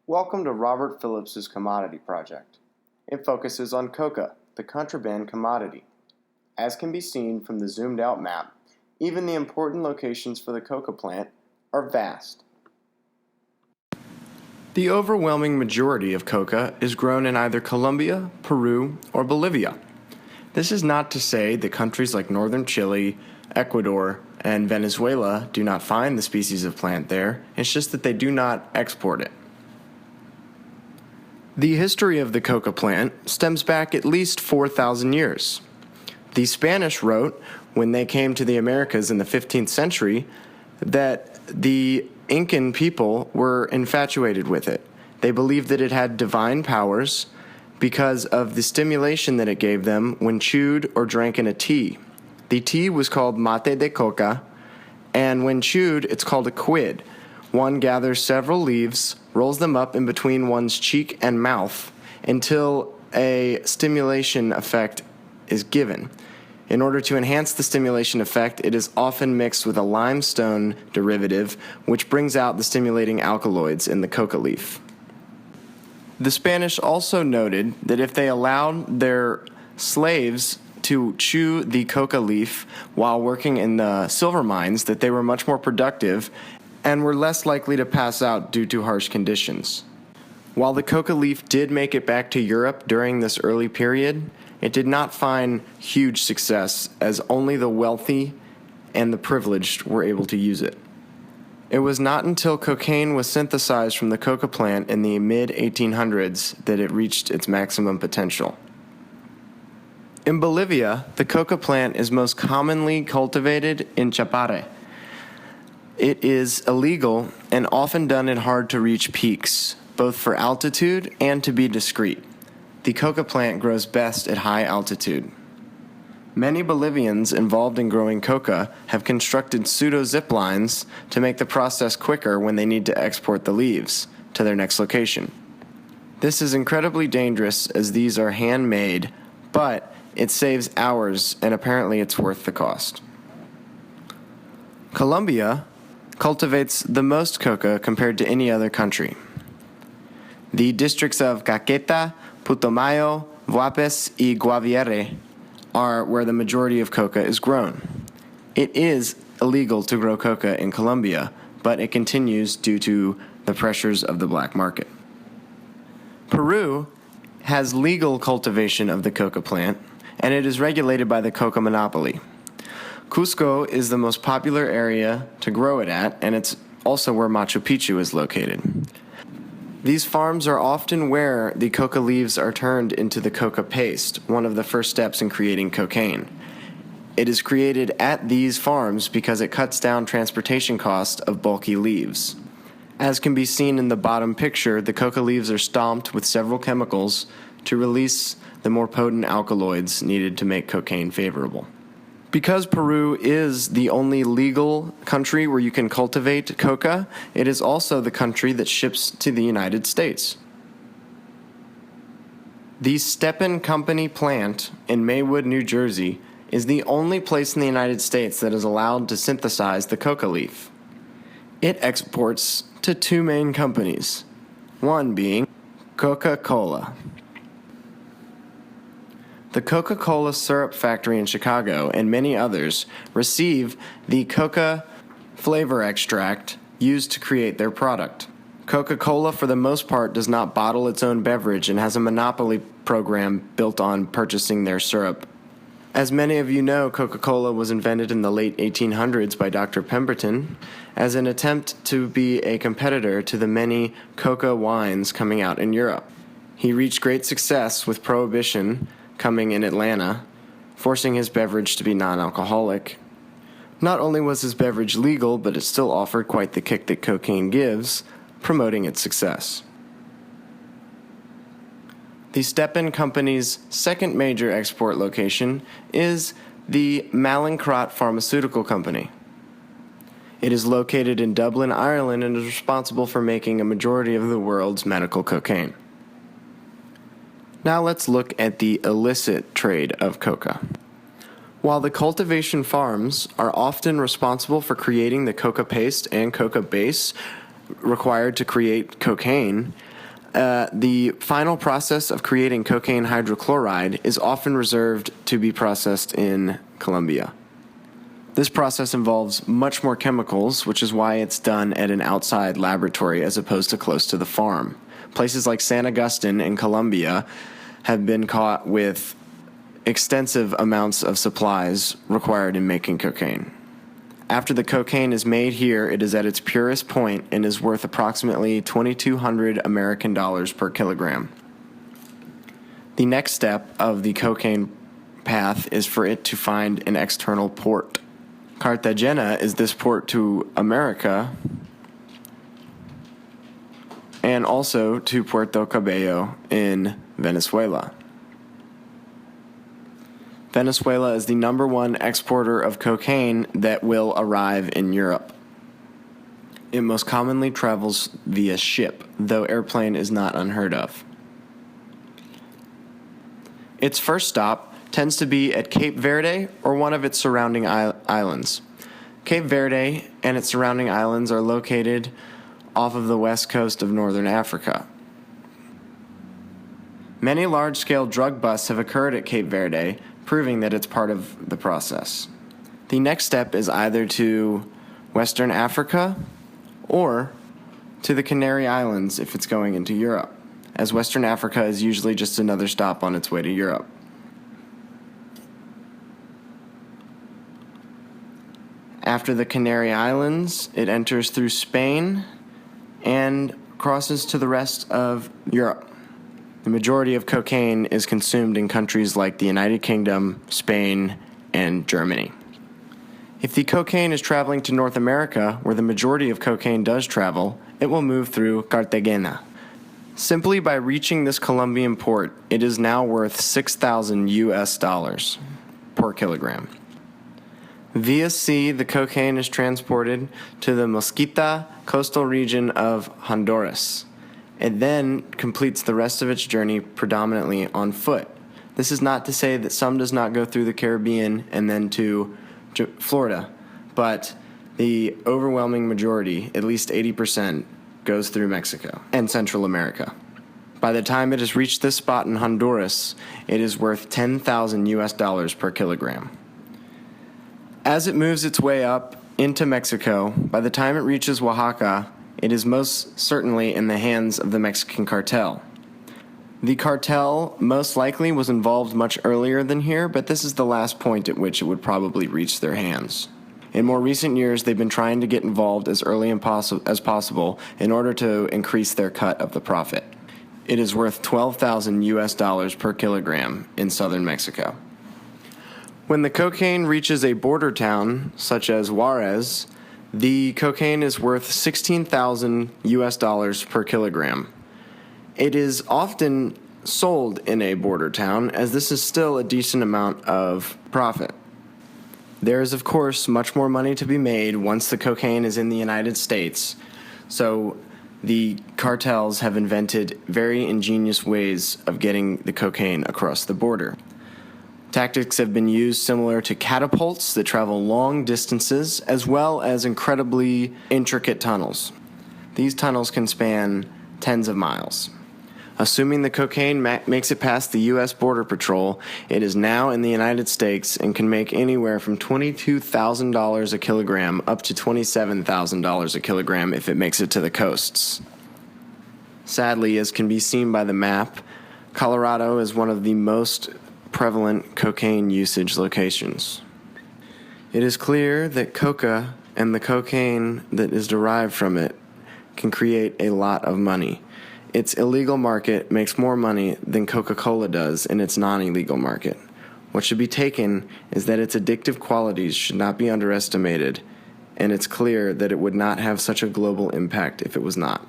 Welcome to Robert Phillips's Commodity Project. It focuses on coca, the contraband commodity. As can be seen from the zoomed out map, even the important locations for the coca plant are vast. The overwhelming majority of coca is grown in either Colombia, Peru, or Bolivia. This is not to say that countries like northern Chile, Ecuador, and Venezuela do not find the species of plant there. It's just that they do not export it. The history of the coca plant stems back at least 4,000 years. The Spanish wrote, when they came to the Americas in the 15th century, that the Incan people were infatuated with it. They believed that it had divine powers because of the stimulation that it gave them when chewed or drank in a tea. The tea was called mate de coca, and when chewed, it's called a quid. One gathers several leaves, rolls them up in between one's cheek and mouth until a stimulation effect is given. In order to enhance the stimulation effect, it is often mixed with a limestone derivative, which brings out the stimulating alkaloids in the coca leaf. The Spanish also noted that if they allowed their slaves to chew the coca leaf while working in the silver mines, that they were much more productive and were less likely to pass out due to harsh conditions. While the coca leaf did make it back to Europe during this early period, it did not find huge success, as only the wealthy and the privileged were able to use it. It was not until cocaine was synthesized from the coca plant in the mid-1800s that it reached its maximum potential. In Bolivia, the coca plant is most commonly cultivated in Chapare. It is illegal and often done at hard-to-reach peaks, both for altitude and to be discreet. The coca plant grows best at high altitude. Many Bolivians involved in growing coca have constructed pseudo-zip lines to make the process quicker when they need to export the leaves to their next location. This is incredibly dangerous as these are handmade, but it saves hours and apparently it's worth the cost. Colombia cultivates the most coca compared to any other country. The districts of Caqueta, Putumayo, Guapes, y Guaviare are where the majority of coca is grown. It is illegal to grow coca in Colombia, but it continues due to the pressures of the black market. Peru has legal cultivation of the coca plant, and it is regulated by the coca monopoly. Cusco is the most popular area to grow it at, and it's also where Machu Picchu is located. These farms are often where the coca leaves are turned into the coca paste, one of the first steps in creating cocaine. It is created at these farms because it cuts down transportation costs of bulky leaves. As can be seen in the bottom picture, the coca leaves are stomped with several chemicals to release the more potent alkaloids needed to make cocaine favorable. Because Peru is the only legal country where you can cultivate coca, it is also the country that ships to the United States. The Stepan Company plant in Maywood, New Jersey, is the only place in the United States that is allowed to synthesize the coca leaf. It exports to two main companies, one being Coca-Cola. The Coca-Cola syrup factory in Chicago and many others receive the coca flavor extract used to create their product. Coca-Cola, for the most part, does not bottle its own beverage and has a monopoly program built on purchasing their syrup. As many of you know, Coca-Cola was invented in the late 1800s by Dr. Pemberton as an attempt to be a competitor to the many coca wines coming out in Europe. He reached great success with Prohibition coming in Atlanta, forcing his beverage to be non-alcoholic. Not only was his beverage legal, but it still offered quite the kick that cocaine gives, promoting its success. The Stepan Company's second major export location is the Mallinckrodt Pharmaceutical Company. It is located in Dublin, Ireland, and is responsible for making a majority of the world's medical cocaine. Now let's look at the illicit trade of coca. While the cultivation farms are often responsible for creating the coca paste and coca base required to create cocaine, the final process of creating cocaine hydrochloride is often reserved to be processed in Colombia. This process involves much more chemicals, which is why it's done at an outside laboratory as opposed to close to the farm. Places like San Agustin in Colombia have been caught with extensive amounts of supplies required in making cocaine. After the cocaine is made here, it is at its purest point and is worth approximately $2,200 American dollars per kilogram. The next step of the cocaine path is for it to find an external port. Cartagena is this port to America and also to Puerto Cabello in Venezuela. Venezuela is the number one exporter of cocaine that will arrive in Europe. It most commonly travels via ship, though airplane is not unheard of. Its first stop tends to be at Cape Verde or one of its surrounding islands. Cape Verde and its surrounding islands are located off of the west coast of northern Africa. Many large-scale drug busts have occurred at Cape Verde, proving that it's part of the process. The next step is either to Western Africa or to the Canary Islands if it's going into Europe, as Western Africa is usually just another stop on its way to Europe. After the Canary Islands, it enters through Spain and crosses to the rest of Europe. The majority of cocaine is consumed in countries like the United Kingdom, Spain, and Germany. If the cocaine is traveling to North America, where the majority of cocaine does travel, it will move through Cartagena. Simply by reaching this Colombian port, it is now worth $6,000 per kilogram. Via sea, the cocaine is transported to the Mosquita coastal region of Honduras. It then completes the rest of its journey predominantly on foot. This is not to say that some does not go through the Caribbean and then to Florida, but the overwhelming majority, at least 80%, goes through Mexico and Central America. By the time it has reached this spot in Honduras, it is worth $10,000 per kilogram. As it moves its way up into Mexico, by the time it reaches Oaxaca, it is most certainly in the hands of the Mexican cartel. The cartel most likely was involved much earlier than here, but this is the last point at which it would probably reach their hands. In more recent years, they've been trying to get involved as early as possible in order to increase their cut of the profit. It is worth $12,000 per kilogram in southern Mexico. When the cocaine reaches a border town, such as Juarez, the cocaine is worth $16,000 per kilogram. It is often sold in a border town, as this is still a decent amount of profit. There is, of course, much more money to be made once the cocaine is in the United States, so the cartels have invented very ingenious ways of getting the cocaine across the border. Tactics have been used similar to catapults that travel long distances, as well as incredibly intricate tunnels. These tunnels can span tens of miles. Assuming the cocaine makes it past the U.S. Border Patrol, it is now in the United States and can make anywhere from $22,000 a kilogram up to $27,000 a kilogram if it makes it to the coasts. Sadly, as can be seen by the map, Colorado is one of the most prevalent cocaine usage locations. It is clear that Coca and the cocaine that is derived from it can create a lot of money. Its illegal market makes more money than Coca-Cola does in its non-illegal market. What should be taken is that its addictive qualities should not be underestimated, and it's clear that it would not have such a global impact if it was not.